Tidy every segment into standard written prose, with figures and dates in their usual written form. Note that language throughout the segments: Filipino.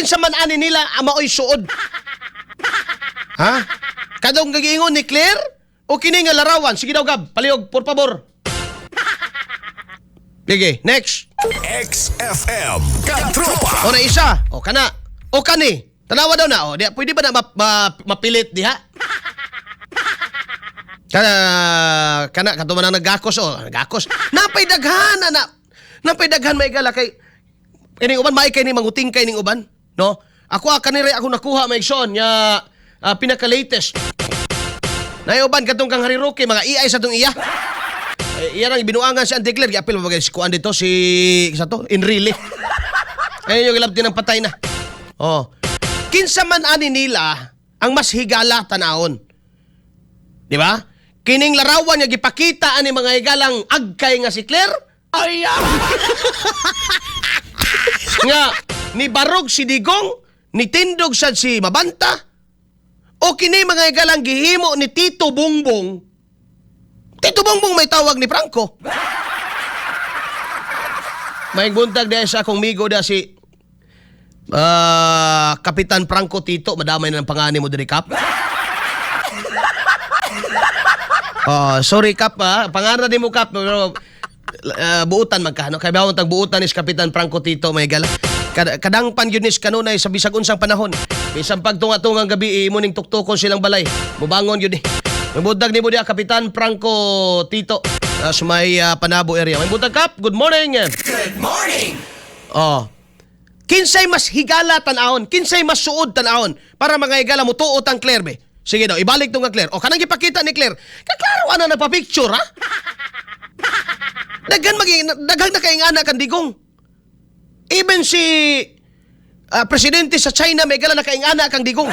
kinsa man ani nila amaoy suod. Ha? Kadong gagiingon ni Claire o kini nga larawan? Sige daw Gab, palihog por favor. Sige, next. XFM Katropa. O na isa. O kana. O kani. Tanawa daw na. O, pwede ba na mapilit diha? Kana katuman ang nagakos. O, nagakos. Napay daghan na. Napay daghan may gala kay ining uban may kay ni manguting kay ning uban, no? Ako kanire ako nakuha may igsoon nya pinaka-latest. Nay uban katong kang hariroke mga AI sa tong iya. Iya nang binuangan si Auntie Claire, apil mabagay si kuan dito si sa to Enrile. Ayun yung ilabti ng patay na. Oh. Kinsa man ani nila ang mas higala tanahon. Di ba? Kining larawan nga gipakita ani mga higalang agkay nga si Claire. Ay! Nga ni barog si Digong, ni tindog sad si Mabanta, o kini mga higalang gihimo ni Tito Bongbong. Tito Bongbong may tawag ni Franco. May buntag dahil sa akong migo da si Kapitan Franco Tito, madamay na ng pangani mo diri Kap. Sorry Kap pangalan din mo Kap, pero buutan magkano kay bawon tag buutan is Kapitan Franco Tito may gala kadang pan yun is kanunay sa bisag unsang panahon bisan pagtunga-tungang gabi imo ning tuktukon silang balay mubangon yun may budag ni mo dia Kapitan Franco Tito sa may Panabo area. May budag Kap, good morning. Good morning. Kinsay mas higala tanahon, kinsay mas suod tanahon para mga higala mo tuot ang Claire be. Sige daw ibalik tong nga Claire kanang gipakita ni Claire kaklaro ana nagpa-picture ha. Daghang na kay anak kan Digong. Even si presidente sa China may gala na kay anak kang Digong.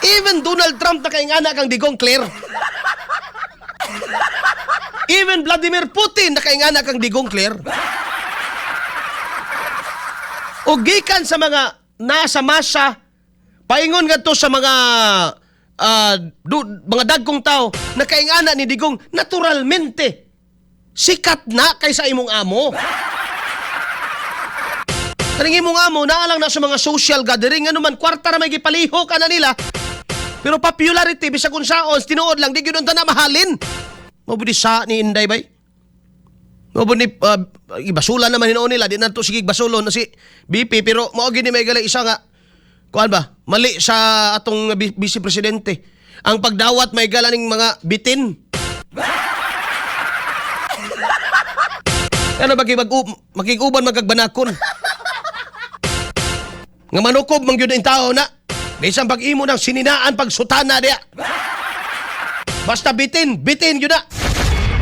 Even Donald Trump na kay anak kang Digong, Claire. Even Vladimir Putin na kay anak kang Digong, Claire. O gikan sa mga nasa masa paingon nga to sa mga mga dagkong tao na kaingana ni Digong naturalmente sikat na kaysa imong amo. Kaning imong amo naalang na sa mga social gathering ano man kwarta na may gipaliho ka na nila. Pero popularity bisag unsaon tinuod lang di gyud unta na mahalin. Mabudi sa ni Inday bay. Mabudi ibasulan naman hinuon nila di na to sige basulon na si BP pero mao gid ni may gali isa nga kuan ba? Mali sa atong vice presidente. Ang pagdawat may galaning mga bitin. Ano makiguban magkagbanakon. Nga manukob mang yun ang tao na. Bisan pag-imo ng sininaan pagsutana diya. Basta bitin yun na.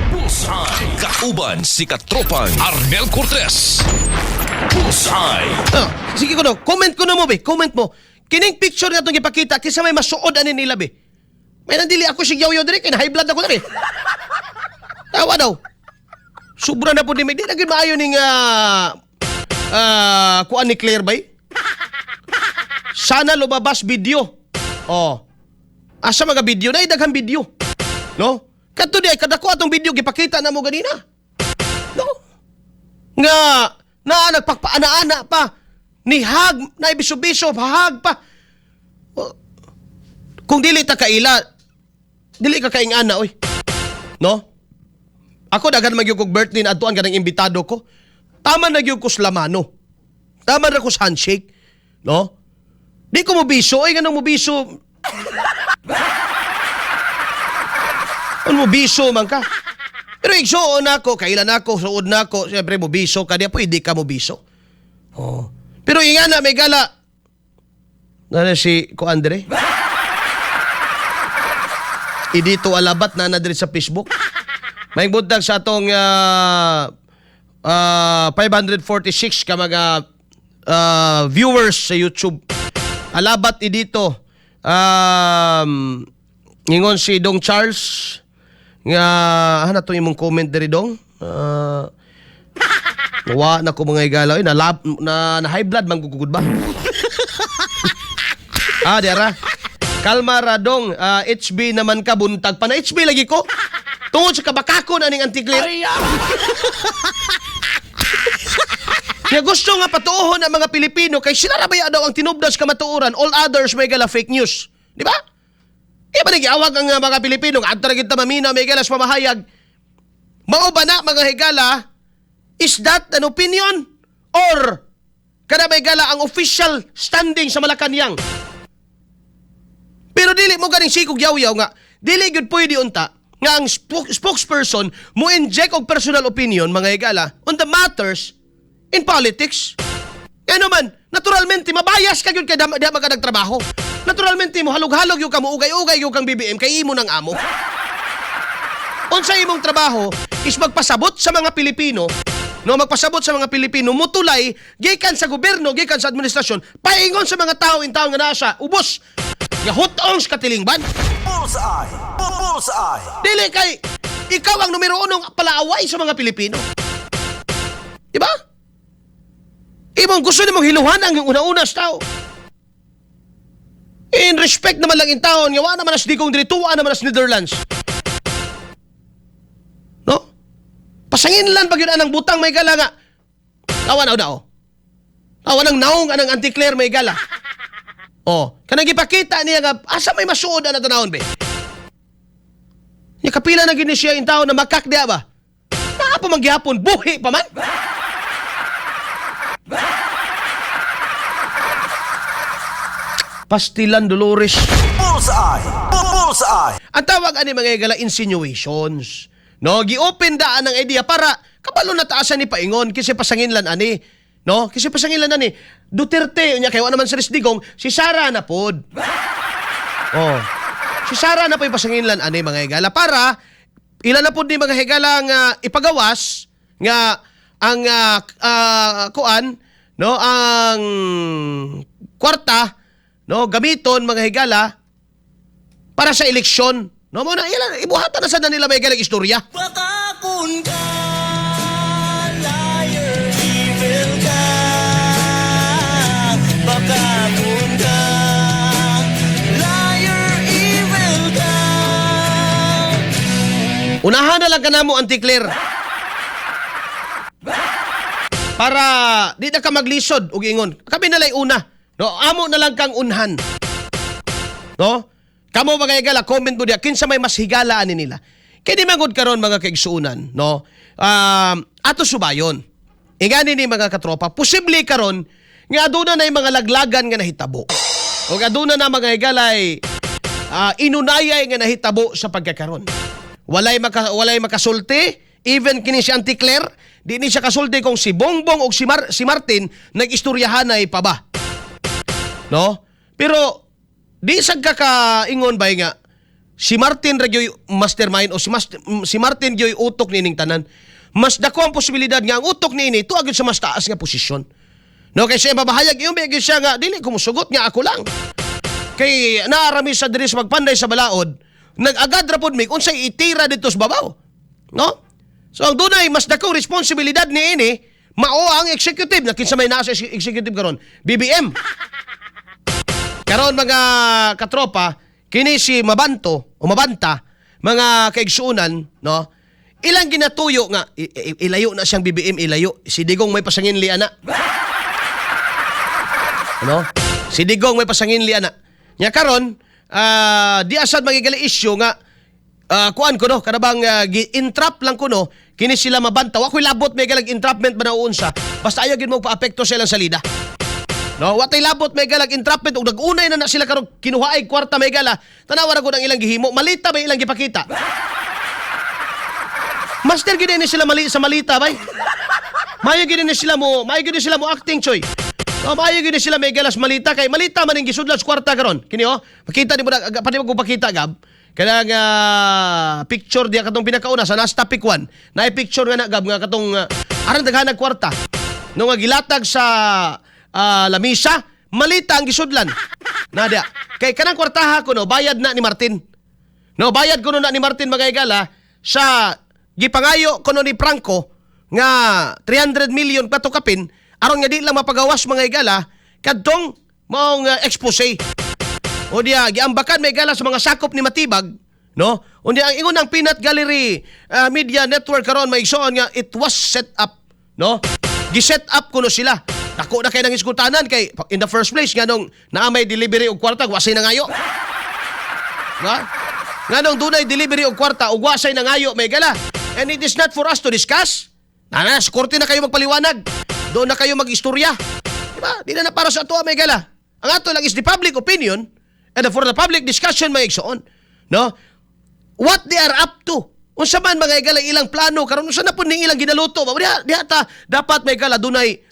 Bullseye. Kauban si Katropang Arnel Cortez. Bullseye. Sige ko no, comment ko na mo be, comment mo. Kining picture nga itong ipakita, kisa may masuod ani nila be. May nandili ako si Yaw-Yaw dire, kaya high blood ako na be. Tawa daw. Sobra na po di may, di naging maayo ning kuan ni Claire bay. Sana lumabas video. Asa mga video na, daghang video. No? Kadto di ay kadako atong video gipakita na mo ganina. No? Nga nagpakpaana-ana pa. Ni hag, na ibiso-biso, hag pa. Kung dili ta kaila, dili ka kaingana, oy. No? Ako dagan magyug kog birthday na atuan kanang imbitado ko. Tama na gyud ko slamano. Tama na ko handshake, no? Di ko mo biso, oy ganang mo biso. Ano mo biso man ka? Pero igsoon ako, kailan ako, suod na ako, siyempre mo biso ka, di pwede ka mo biso. Pero ingana may gala. Nana si Ko Andre? Idito alabat na nadiri sa Facebook. May buntag sa atong 546 ka mga viewers sa YouTube. Alabat idito. Ngingon si Dong Charles nga to imong comment diri Dong. Wa na ko mga igalaw na high blood manggugugod ba? Dera. Kalma ra Dong, HB naman ka buntag pa na HB lagi ko. Tungod sa kabakakon aning Auntie Claire. Kaya gusto nga patuohon ang mga Pilipino kay sila ra baya daw ang tinubdas ka matuoran, all others may gala fake news. Di ba? Iba nagiawag ang mga Pilipino, adto ra kita mamina may galas pamahayag. Mao ba na mga higala, is that an opinion or kada may gala ang official standing sa Malacañang? Pero dili mo ganing sikog yaw-yaw nga, dili gyud pwede unta nga ang spokesperson mo inject og personal opinion mga higala on the matters in politics. Ano man, naturalmente mabayas ka gyud kay di ka nagtrabaho. Naturalmente mo halog-halog yung kamo ugay-ugay yung kang BBM kay imo ng amo. Unsa imong trabaho is magpasabot sa mga Pilipino, no, magpasabot sa mga Pilipino mutulay gikan sa gobyerno, gikan sa administrasyon, paingon sa mga tao in taon nga nasa ubos. Nga hutongs katilingban. Bullseye! Bullseye! Dili kay ikaw ang numero 1 palaaway sa mga Pilipino. Diba? Ibang gusto nimong hiluhan ang una-una sa tao. In respect naman lang in taon, yawa naman as di kong dirituan naman as Netherlands. No? Pasangin lang pag yun anang butang may gala nga. Tawa na o. Tawa ng naong anang anti-Claire may gala. Oh, kanang ipakita niya nga, asa may masuod na tanawon be? Niya kapila na gini siya in taon na makak diya ba? Naa pa magyapon, buhi pa man. Pastilan Dolores. Bullseye! Bullseye! Ang tawag ani mga higala insinuations. No, gi-open daan ang idea para kabalo na taasan ni paingon kasi pasangin lan ani. No, kasi pasangin lan ani. Duterte unya kay wa naman sa Digong, si Sara na pod. Oh. Si Sara na po pasangin lan ani mga higala para ilan na pod ni mga higala nga ipagawas nga ang kuan no ang kwarta no gamiton mga higala para sa eleksyon. No mo na ilan ibuhatan na sa nila may galing istorya. Baka kun ka, liar, evil ka. Baka kun ka, liar, evil ka. Unahan na lang ka na mo, Auntie Claire. Para di na ka maglisod og ingon. Kami na lang una. No, amo na lang kang unhan. No? Kamo mga higala, comment mo diya, kinsa may mas higala ani nila. Kaya di magod karon mga kaigsuunan, no? Ato subayon. Ingani ni mga katropa, posible karon nga aduna na mga laglagan nga nahitabo. O aduna na mga higala ay inunayay nga nahitabo sa pagkakaron. Walay makasulti, even kini si Auntie Claire, di ni siya kasulti kung si Bongbong o si Martin nag-istoryahan ay pa ba. No? Pero di sad ka kaingon bay nga si Martin radyo'y mastermind o si Martin gyo'y utok nining tanan. Mas dako ang posibilidad nga ang utok niini tuag sa mas taas nga posisyon. No, kay siya mabahayag yung bigay siya nga dili ko musugot nga ako lang. Kay naarami sa diri sa magpanday sa balaod, nag-agad ra pod mig unsay itira dito sa babaw. No? So ang dunay mas dakong responsibilidad niini mao ang executive na kinsa may nasa executive karon, BBM. Karon mga katropa, kini si Mabanta, mga kaigsuunan, no? Ilang ginatuyo nga, ilayo na siyang BBM, ilayo. Si Digong may pasangin li ana. Ano? Si Digong may pasangin li ana. Nya karon, di asad magigali issue nga, kuan ko no, kanabang entrap lang ko no, kini sila Mabanta. Wa ko'y labot may galag entrapment ba na uunsa, basta ayaw gid mo paapekto sa ilang salida. No, watay labot may galag entrapment ug nag-unay na sila karon kinuhaay kwarta may gala. Tanawa ra gud ang ilang gihimo, malita ba ilang gipakita? Master gid ni sila mali sa malita bay. Mayo gid ni sila mo acting choy. No, mayo gid sila may galas malita kay malita man ning gisudlan sa kwarta karon. Kini oh, makita ni mo pati mo pakita gab. Kanang picture diya katong pinakauna sa last topic 1. Naay picture nga na gab nga katong aran daghanag kwarta. No nga gilatag sa lamisa, malita ang gisudlan. Nadia, kay kanang kwartaha ko no, bayad na ni Martin. No, bayad ko no na ni Martin mga higala sa gipangayo ko no ni Franco nga 300 million patukapin aron nga di lang mapagawas mga higala kadtong maong expose. O diya, giambakan may higala sa mga sakop ni Matibag, no? Undi ang ingon ng Peanut Gallery Media Network karon may igsoon nga it was set up, no? Giset up kuno sila. Dako na kay nang iskutanan kay in the first place nganong naamay delivery og kwarta wasay nangayo. Nga? Nganong dunay delivery og kwarta ug wasay nangayo may gala. And it is not for us to discuss. Nana, sa korte na kayo magpaliwanag. Doon na kayo mag-istorya. Diba? Di na para sa ato may gala. Ang ato lang is the public opinion and for the public discussion may igsoon. No? What they are up to. Unsa man mga igala ilang plano karon unsa na pud ning ilang ginaluto. Diha ta dapat may igala dunay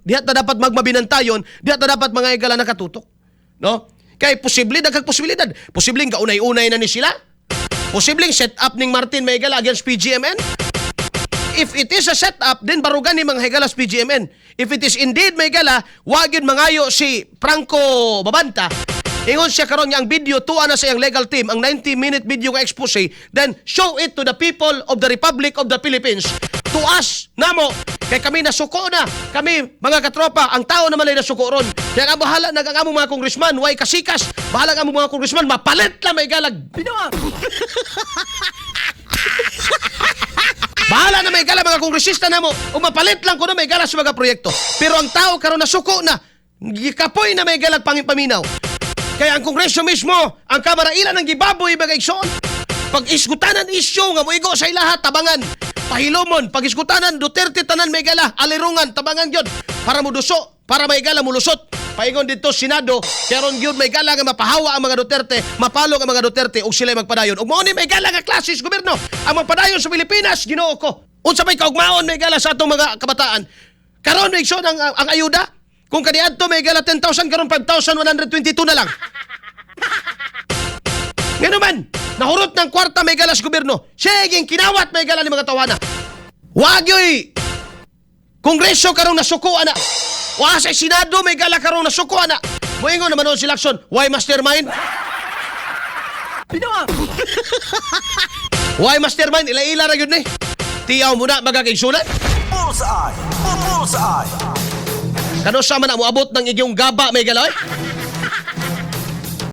diha ta dapat magmabinantayon, diha ta dapat mga igala nakatutok. No? Kay posible dagkag posibilidad. Posibleng kaunay-unay na ni sila. Posibleng set up ning Martin may igala against PGMN. If it is a setup, then barugan ni mga higala sa PGMN. If it is indeed may igala, wag yun mangayo si Franco Babanta. Ingon siya karon nga ang video tuwa na sa iyang legal team ang 90-minute video ka expose, then show it to the people of the Republic of the Philippines. To us, namo, kay kami nasuko na. Kami, mga katropa, ang tao naman ay nasuko ron. Kaya nga bahala nag-ang mga congressman, way kasikas. Bahala ang mga congressman, mapalit lang may galag. Binawa! Bahala na may gala mga kongresista na mo, umapalit lang ko na may gala sa mga proyekto. Pero ang tao karon nasuko na, gikapoy na may galag paminaw. Kaya ang kongreso mismo, ang kamara ilan ang gibaboy mga igsoon. Pag iskutanan isyo nga moigo sa ilaha tabangan. Pahilomon, pag iskutanan Duterte tanan may gala, alirungan tabangan gyud para mo duso, para may gala mulusot. Paingon dito Senado, karon gyud may gala nga mapahawa ang mga Duterte, mapalo ang mga Duterte ug sila magpadayon. Ug mao ni may gala nga klase sa gobyerno ang magpadayon sa Pilipinas, Ginoo ko. Unsa may kaugmaon may gala sa atong mga kabataan. Karon may igsoon ang ayuda. Kung kaniadto may gala 10,000 karon 5,122 na lang. Ngano man, nahurot ng kwarta may gala sa gobyerno. Sige, kinawat may gala ni mga tawana. Wag yoy. Kongreso karong nasuko ana. Wa sa Senado may gala karong nasuko ana. Moingon naman si Lacson, why mastermind? Binawa. Why mastermind? Ila-ila ra gyud ni. Tiyaw mo na magakaigsunan. Bullseye. Bullseye. Kano sa man mo abot ng igyong gaba may gala?